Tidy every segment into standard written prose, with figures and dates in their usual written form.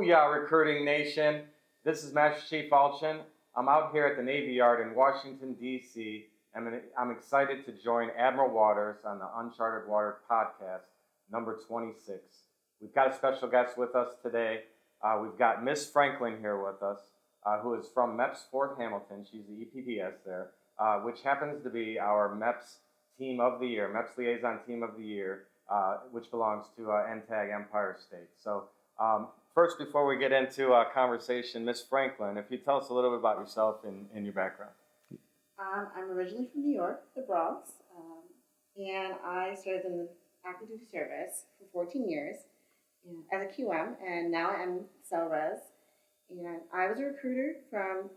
Booyah, Recruiting Nation. This is Master Chief Allchin. I'm out here at the Navy Yard in Washington, D.C. I'm excited to join Admiral Waters on the Uncharted Water podcast, number 26. We've got a special guest with us today. We've got Miss Franklin here with us, who is from MEPS Fort Hamilton. She's the EPDS there, which happens to be our MEPS Team of the Year, MEPS Liaison Team of the Year, which belongs to NTAG Empire State. So first, before we get into a conversation, Miss Franklin, if you tell us a little bit about yourself and your background. I'm originally from New York, the Bronx, and I served in the active duty service for 14 years as a QM, and now I'm CELRES. And I was a recruiter from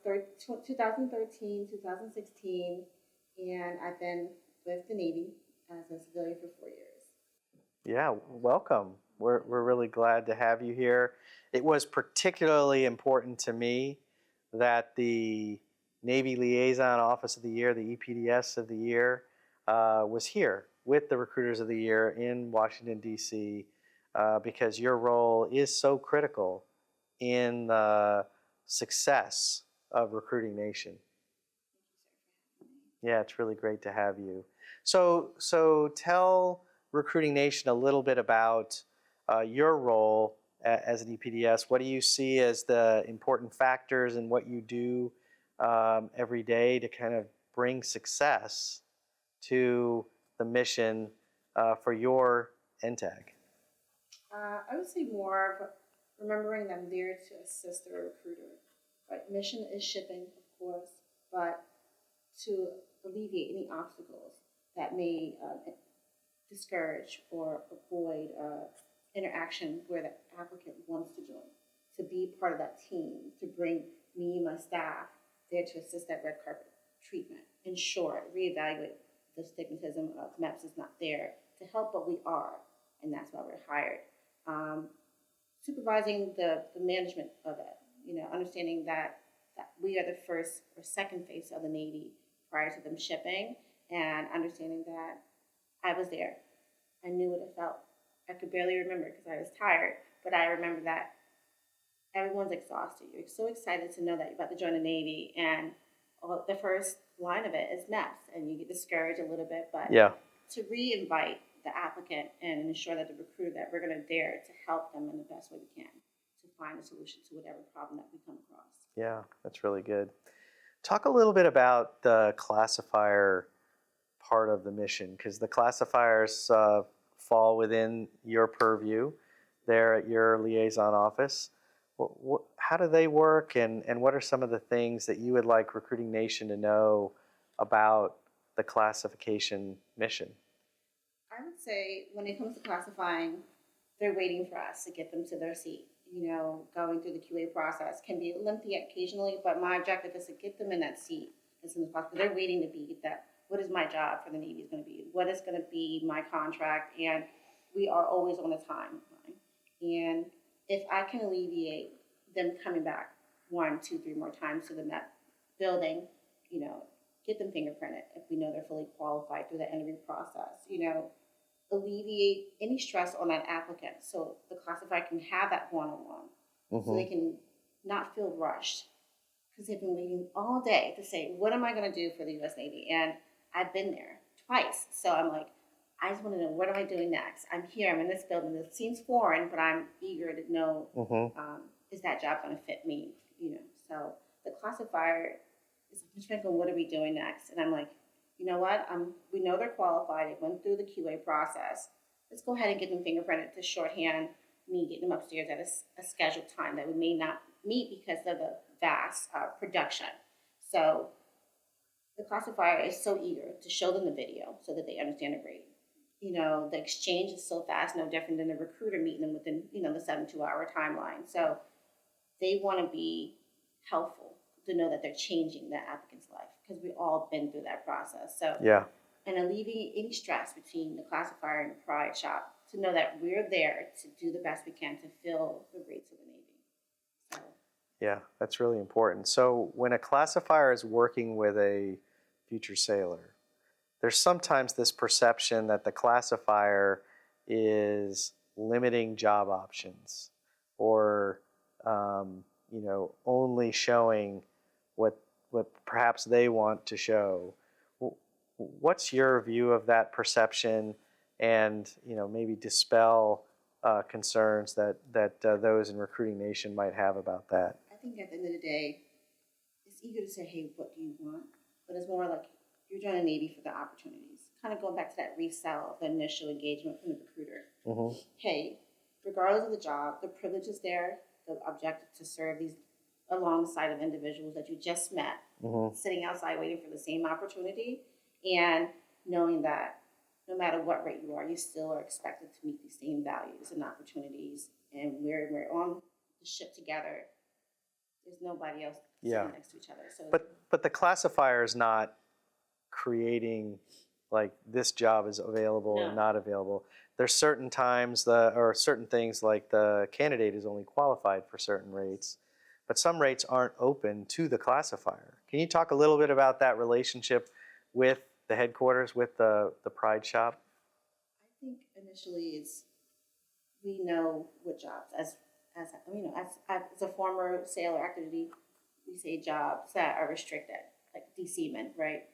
2013, 2016, and I've been with the Navy as a civilian for 4 years. Yeah, welcome. We're really glad to have you here. It was particularly important to me that the Navy Liaison Office of the Year, the EPDS of the Year, was here with the Recruiters of the Year in Washington, D.C., because your role is so critical in the success of Recruiting Nation. Yeah, it's really great to have you. So tell Recruiting Nation a little bit about your role as an EPDS. What do you see as the important factors in what you do every day to kind of bring success to the mission for your NTAG? I would say more of remembering that I'm there to assist the recruiter. Right? Mission is shipping, of course, but to alleviate any obstacles that may discourage or avoid interaction where the applicant wants to join, to be part of that team, to bring me and my staff there to assist that red carpet treatment. In short, reevaluate the stigmatism of MEPS is not there to help, but we are, and that's why we're hired. Supervising the management of it, understanding that we are the first or second face of the Navy prior to them shipping, and understanding that I was there. I knew what it felt. I could barely remember because I was tired, but I remember that everyone's exhausted. You're so excited to know that you're about to join the Navy, and the first line of it is MEPS, and you get discouraged a little bit, but to re-invite the applicant and ensure that the recruiter that we're going to dare to help them in the best way we can to find a solution to whatever problem that we come across. Yeah, that's really good. Talk a little bit about the classifier part of the mission, because the classifiers fall within your purview there at your liaison office. How do they work, and what are some of the things that you would like Recruiting Nation to know about the classification mission? I would say when it comes to classifying, they're waiting for us to get them to their seat. Going through the QA process can be lengthy occasionally, but my objective is to get them in that seat as soon as possible. They're waiting to be that. What is my job for the Navy is going to be? What is going to be my contract? And we are always on a timeline. And if I can alleviate them coming back 1, 2, 3 more times to the MEP building, get them fingerprinted if we know they're fully qualified through the interview process, alleviate any stress on that applicant so the classifier can have that one-on-one, so they can not feel rushed, because they've been waiting all day to say, what am I going to do for the U.S. Navy? And I've been there twice, so I'm like, I just want to know, what am I doing next? I'm here, I'm in this building. It seems foreign, but I'm eager to know, is that job going to fit me? So the classifier is like, Ms. Franklin, what are we doing next? And I'm like, you know what? We know they're qualified. They went through the QA process. Let's go ahead and get them fingerprinted to shorthand me getting them upstairs at a scheduled time that we may not meet because of the vast production. So the classifier is so eager to show them the video so that they understand the grade. The exchange is so fast, no different than the recruiter meeting them within, the 72-hour timeline. So they want to be helpful to know that they're changing that applicant's life, because we've all been through that process. So and alleviating any stress between the classifier and the pride shop to know that we're there to do the best we can to fill the rates of the Navy. So. Yeah, that's really important. So when a classifier is working with a future sailor, there's sometimes this perception that the classifier is limiting job options or only showing what perhaps they want to show. What's your view of that perception, and maybe dispel concerns that those in Recruiting Nation might have about that? I think at the end of the day, it's eager to say, hey, what do you want? But it's more like you're joining the Navy for the opportunities. Kind of going back to that resell, the initial engagement from the recruiter. Mm-hmm. Hey, regardless of the job, the privilege is there, the objective to serve these alongside of individuals that you just met, sitting outside waiting for the same opportunity, and knowing that no matter what rate you are, you still are expected to meet these same values and opportunities, and we're on the ship together. There's nobody else sitting next to each other. So, but the classifier is not creating like this job is available or not available. There's certain times or certain things like the candidate is only qualified for certain rates, but some rates aren't open to the classifier. Can you talk a little bit about that relationship with the headquarters, with the Pride Shop? I think initially we know what jobs as a former sailor active duty, we say jobs that are restricted, like seaman, right?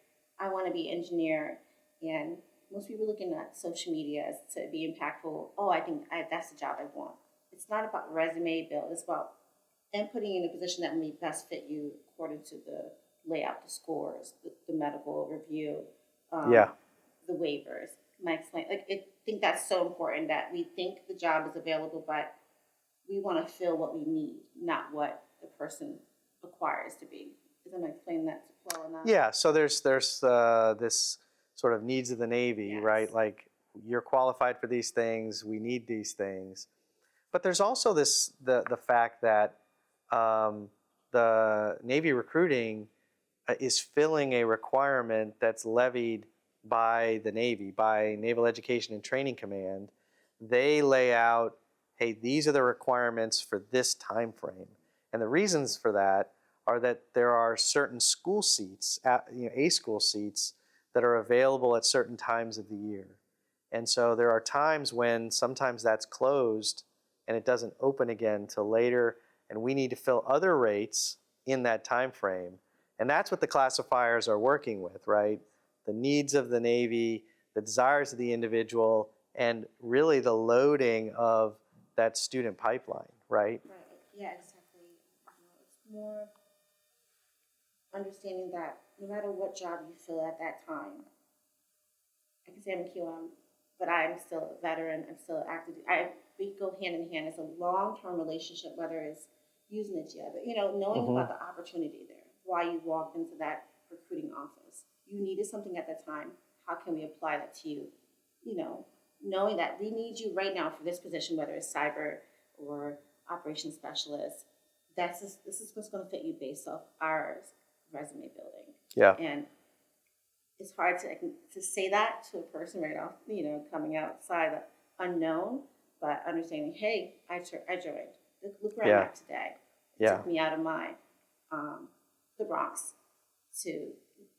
I want to be engineer, and most people looking at social media as to be impactful. Oh, I think that's the job I want. It's not about resume build. It's about putting you in a position that may best fit you according to the layout, the scores, the medical review, the waivers. I think that's so important that we think the job is available, but we want to fill what we need, not what the person acquires to be. Am I explaining that well enough? Yeah, so there's this sort of needs of the Navy, right? Like, you're qualified for these things, we need these things. But there's also the fact that the Navy recruiting is filling a requirement that's levied by the Navy, by Naval Education and Training Command. They lay out, hey, these are the requirements for this time frame. And the reasons for that are that there are certain school seats, A-school seats, that are available at certain times of the year. And so there are times when sometimes that's closed and it doesn't open again till later, and we need to fill other rates in that time frame. And that's what the classifiers are working with, right? The needs of the Navy, the desires of the individual, and really the loading of that student pipeline, right? Right. Yeah, exactly. It's more understanding that no matter what job you fill at that time, I can say I'm a QM, but I'm still a veteran. I'm still active. We go hand in hand. It's a long-term relationship, whether it's using the GI, but knowing about the opportunity there, why you walked into that recruiting office. You needed something at that time. How can we apply that to you? Knowing that we need you right now for this position, whether it's cyber or operations specialist. This is what's going to fit you based off our resume building. Yeah. And it's hard to say that to a person right off, coming outside the unknown, but understanding, hey, I joined. Look where I'm at today. It took me out of the Bronx to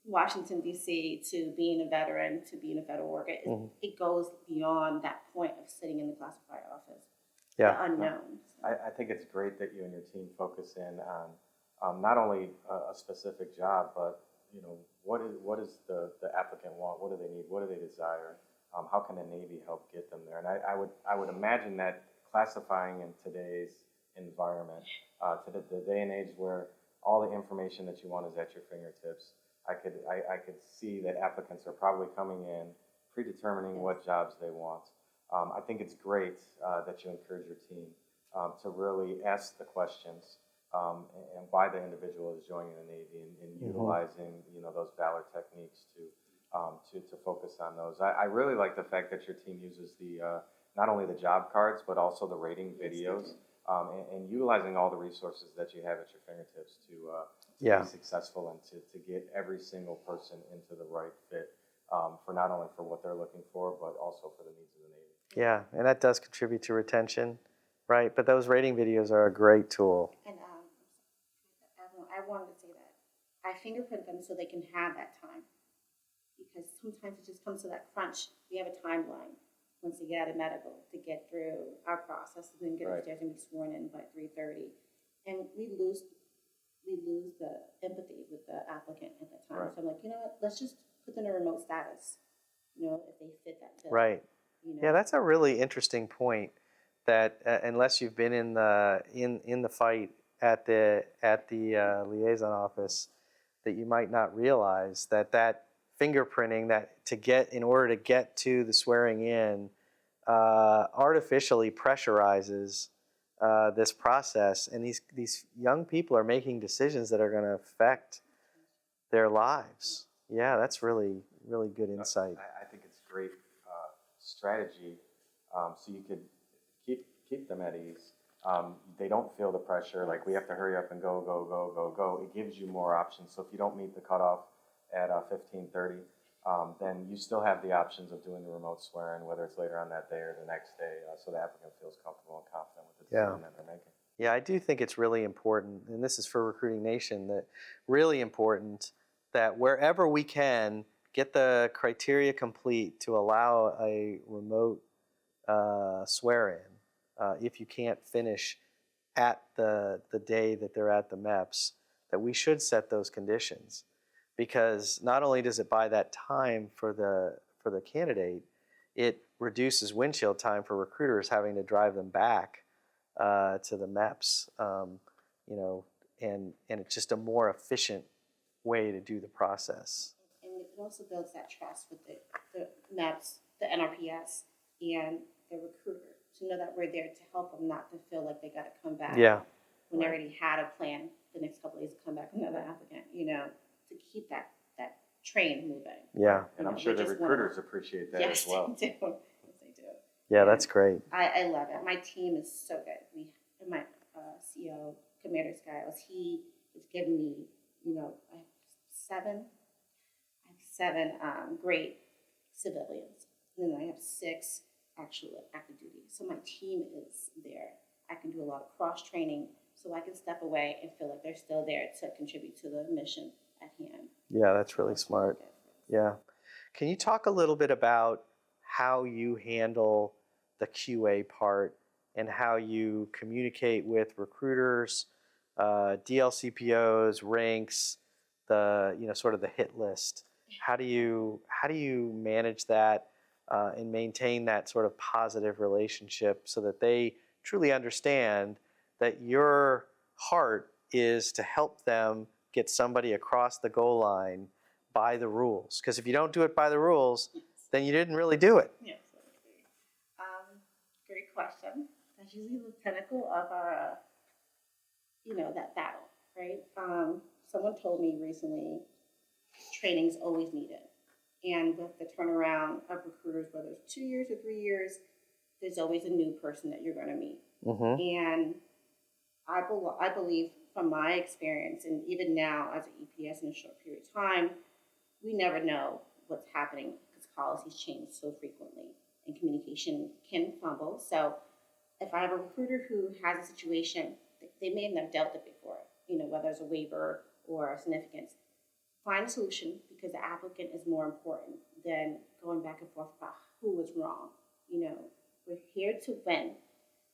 Washington, D.C., to being a veteran, to being a federal worker. It goes beyond that point of sitting in the classified office. The unknown. I think it's great that you and your team focus in on not only a specific job, but what does the applicant want? What do they need? What do they desire? How can the Navy help get them there? And I would imagine that classifying in today's environment, to the day and age where all the information that you want is at your fingertips, I could see that applicants are probably coming in predetermining what jobs they want. I think it's great that you encourage your team to really ask the questions and why the individual is joining the Navy and utilizing those valor techniques to focus on those. I really like the fact that your team uses not only the job cards but also the rating videos and utilizing all the resources that you have at your fingertips to be successful and to get every single person into the right fit for not only for what they're looking for but also for the needs of the Navy. Yeah, and that does contribute to retention, right? But those rating videos are a great tool. And I wanted to say that I fingerprint them so they can have that time, because sometimes it just comes to that crunch. We have a timeline once they get out of medical to get through our process and then get upstairs and be sworn in by 3:30. and we lose the empathy with the applicant at the time. Right. So I'm like, you know what, let's just put them in a remote status, you know, if they fit that bill. Right. You know? Yeah, that's a really interesting point. That unless you've been in the fight at the liaison office, that you might not realize that fingerprinting in order to get to the swearing in artificially pressurizes this process, and these young people are making decisions that are going to affect their lives. Yeah, that's really good insight. I think it's great strategy, so you could keep them at ease. They don't feel the pressure, like we have to hurry up and go. It gives you more options. So if you don't meet the cutoff at 15:30, then you still have the options of doing the remote swearing, whether it's later on that day or the next day, so the applicant feels comfortable and confident with the decision that they're making. Yeah, I do think it's really important, and this is for Recruiting Nation, that really important that wherever we can get the criteria complete to allow a remote swear-in, if you can't finish at the day that they're at the MEPS, that we should set those conditions. Because not only does it buy that time for the candidate, it reduces windshield time for recruiters having to drive them back to the MEPS, you know, and it's just a more efficient way to do the process. And it also builds that trust with the MEPS, the NRPS, and the recruiter, to know that we're there to help them, not to feel like they got to come back. Yeah. When they already had a plan the next couple of days to come back with another applicant, you know, to keep that train moving. Yeah. And I'm sure the recruiters appreciate that as well. Yes, they do. Yes, they do. Yeah, that's great. I love it. My team is so good. My CEO, Commander Skiles, he has given me, you know, I have seven great civilians, and then I have 6 actually active duty. So my team is there. I can do a lot of cross training, so I can step away and feel like they're still there to contribute to the mission at hand. Yeah, that's really smart. Yeah. Can you talk a little bit about how you handle the QA part and how you communicate with recruiters, DLCPOs, ranks, sort of the hit list? How do you manage that and maintain that sort of positive relationship so that they truly understand that your heart is to help them get somebody across the goal line by the rules? Because if you don't do it by the rules, then you didn't really do it. Yes, great question. That's usually the pinnacle of our, that battle, right? Someone told me recently, training's always needed. And with the turnaround of recruiters, whether it's 2 years or 3 years, there's always a new person that you're going to meet. Mm-hmm. And I believe from my experience, and even now as an EPS in a short period of time, we never know what's happening because policies change so frequently and communication can fumble. So if I have a recruiter who has a situation, they may have never dealt with it before, whether it's a waiver or a significance, find a solution because the applicant is more important than going back and forth about who was wrong. We're here to win.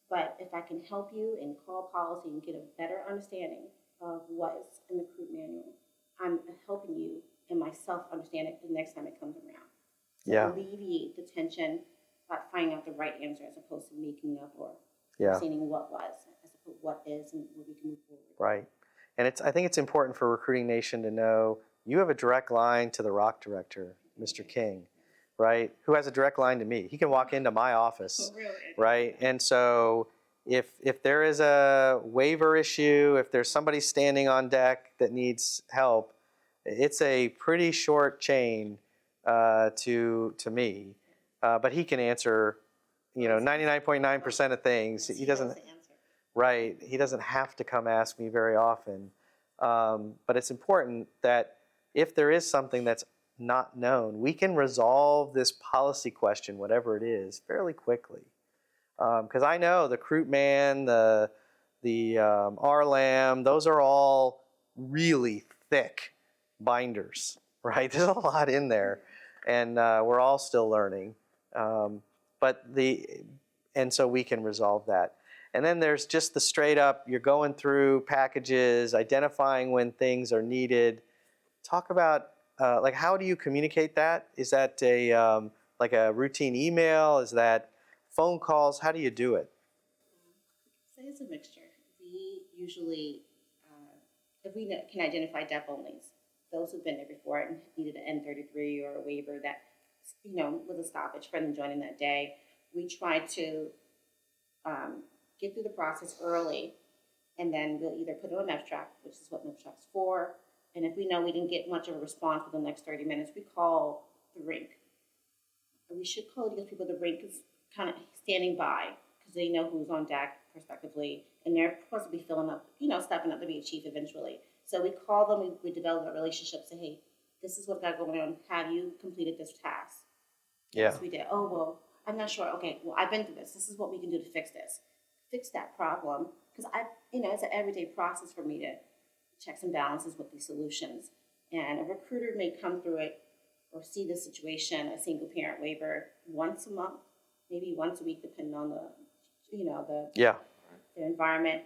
But if I can help you and call policy and get a better understanding of what is in the recruit manual, I'm helping you and myself understand it the next time it comes around. So alleviate the tension by finding out the right answer as opposed to making up or saying what was, as opposed to what is and what we can move forward. Right. And I think it's important for Recruiting Nation to know you have a direct line to the ROC director, Mr. King, right? Who has a direct line to me. He can walk into my office, right? And so if there is a waiver issue, if there's somebody standing on deck that needs help, it's a pretty short chain to me. But he can answer, 99.9% of things. He doesn't. Right. He doesn't have to come ask me very often. But it's important that if there is something that's not known, we can resolve this policy question, whatever it is, fairly quickly. Because I know the Crewman, the RLAM, those are all really thick binders, right? There's a lot in there, and we're all still learning. And so we can resolve that. And then there's just the straight up, you're going through packages, identifying when things are needed. Talk about, like, how do you communicate that? Is that like a routine email? Is that phone calls? How do you do it? So it's a mixture. We usually, if we can identify dep onlys, those who've been there before and needed an N33 or a waiver that, was a stoppage for them joining that day, we try to get through the process early, and then we'll either put it on MEPS track, which is what MEPS track's for, and if we know we didn't get much of a response within the next 30 minutes, we call the rink. And we should call because people at the rink is kind of standing by because they know who's on deck prospectively, and they're supposed to be filling up, stepping up to be a chief eventually. So we call them, we develop a relationship, say, hey, this is what got going on. Have you completed this task? Yeah. Yes, we did. Oh, well, I'm not sure. Okay, well, I've been through this. This is what we can do to fix this. Fix that problem. Because it's an everyday process for me to checks and balances with these solutions. And a recruiter may come through it or see the situation, a single parent waiver, once a month, maybe once a week, depending on the environment.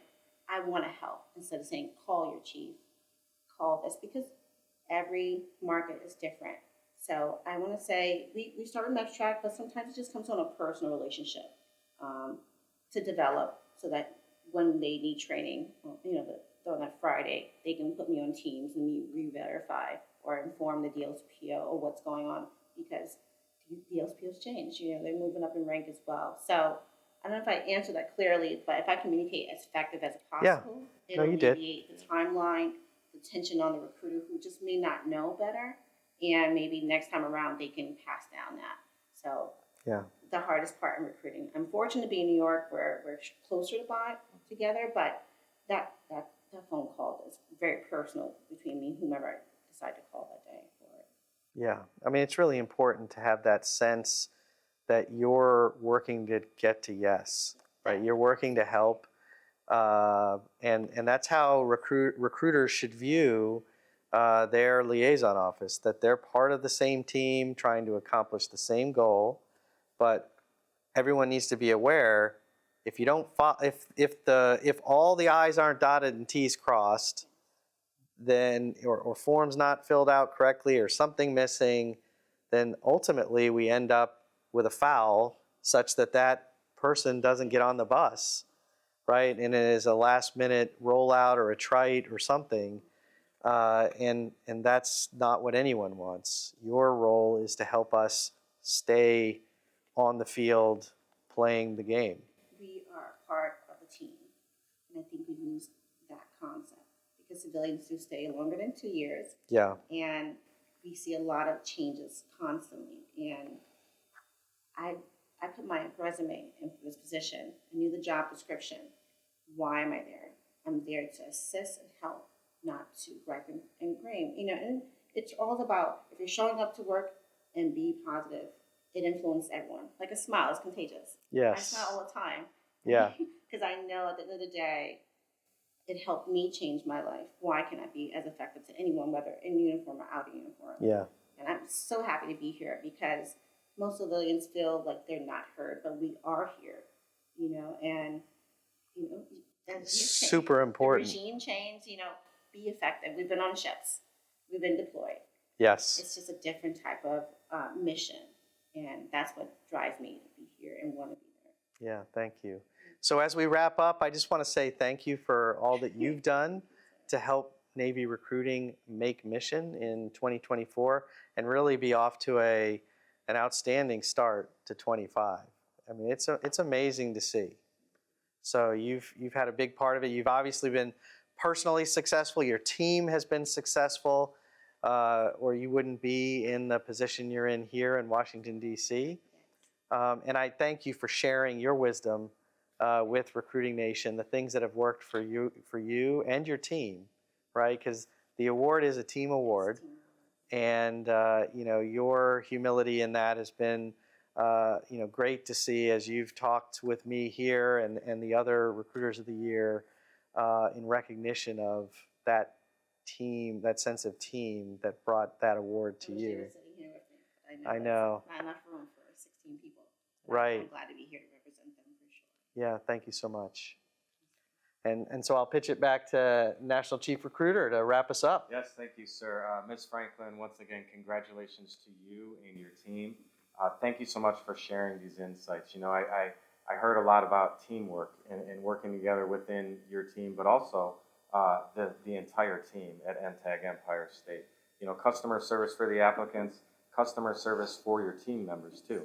I want to help instead of saying, call your chief, call this, because every market is different. So I want to say we start with MEPS track, but sometimes it just comes on a personal relationship to develop so that when they need training, on that Friday, they can put me on Teams and me re-verify or inform the DLSPO of what's going on, because the DLSPO's changed. They're moving up in rank as well. So I don't know if I answered that clearly, but if I communicate as effective as possible, it'll alleviate the timeline, the tension on the recruiter who just may not know better, and maybe next time around they can pass down that. So the hardest part in recruiting. I'm fortunate to be in New York where we're closer together, but that phone call is very personal between me and whomever I decide to call that day for it. Yeah, I mean, it's really important to have that sense that you're working to get to yes, right? You're working to help, and that's how recruiters should view their liaison office, that they're part of the same team trying to accomplish the same goal, but everyone needs to be aware if you don't if all the I's aren't dotted and T's crossed, then or forms not filled out correctly or something missing, then ultimately we end up with a foul such that person doesn't get on the bus, right? And it is a last minute rollout or a trite or something. And that's not what anyone wants. Your role is to help us stay on the field playing the game. We are part of a team, and I think we lose that concept because civilians do stay longer than 2 years. Yeah. And we see a lot of changes constantly. And I put my resume in for this position. I knew the job description. Why am I there? I'm there to assist and help, not to gripe and grame. And it's all about, if you're showing up to work and be positive, it influences everyone. Like a smile is contagious. Yes. I smile all the time. Yeah. Because I know at the end of the day, it helped me change my life. Why can I be as effective to anyone, whether in uniform or out of uniform? Yeah. And I'm so happy to be here because most civilians feel like they're not heard, but we are here, and super important. The regime change, be effective. We've been on ships. We've been deployed. Yes. It's just a different type of mission, and that's what drives me to be here and want to be there. Yeah, thank you. So as we wrap up, I just want to say thank you for all that you've done to help Navy recruiting make mission in 2024 and really be off to an outstanding start to 25. I mean, it's amazing to see. So you've had a big part of it. You've obviously been personally successful. Your team has been successful, or you wouldn't be in the position you're in here in Washington, D.C. And I thank you for sharing your wisdom with Recruiting Nation, the things that have worked for you and your team, right? Because the award is a team award, and your humility in that has been great to see as you've talked with me here and the other recruiters of the year in recognition of that team, that sense of team that brought that award to you. I know. Not enough room for 16 people. Right. I'm glad to be here to represent them for sure. Yeah, thank you so much. And so I'll pitch it back to National Chief Recruiter to wrap us up. Yes, thank you, sir. Ms. Franklin, once again, congratulations to you and your team. Thank you so much for sharing these insights. You know, I heard a lot about teamwork and working together within your team, but also the entire team at NTAG Empire State. You know, customer service for the applicants, customer service for your team members too.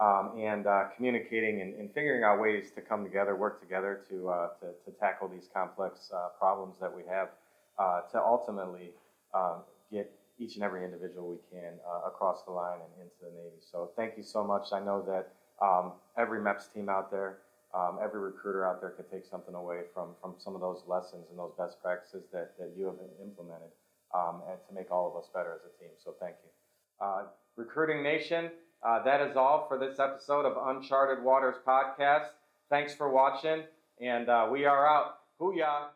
And communicating and figuring out ways to come together, work together to tackle these complex problems that we have to ultimately get each and every individual we can across the line and into the Navy. So thank you so much. I know that every MEPS team out there, every recruiter out there could take something away from some of those lessons and those best practices that you have implemented and to make all of us better as a team. So thank you. Recruiting Nation, that is all for this episode of Uncharted Waters Podcast. Thanks for watching, and we are out. Booyah!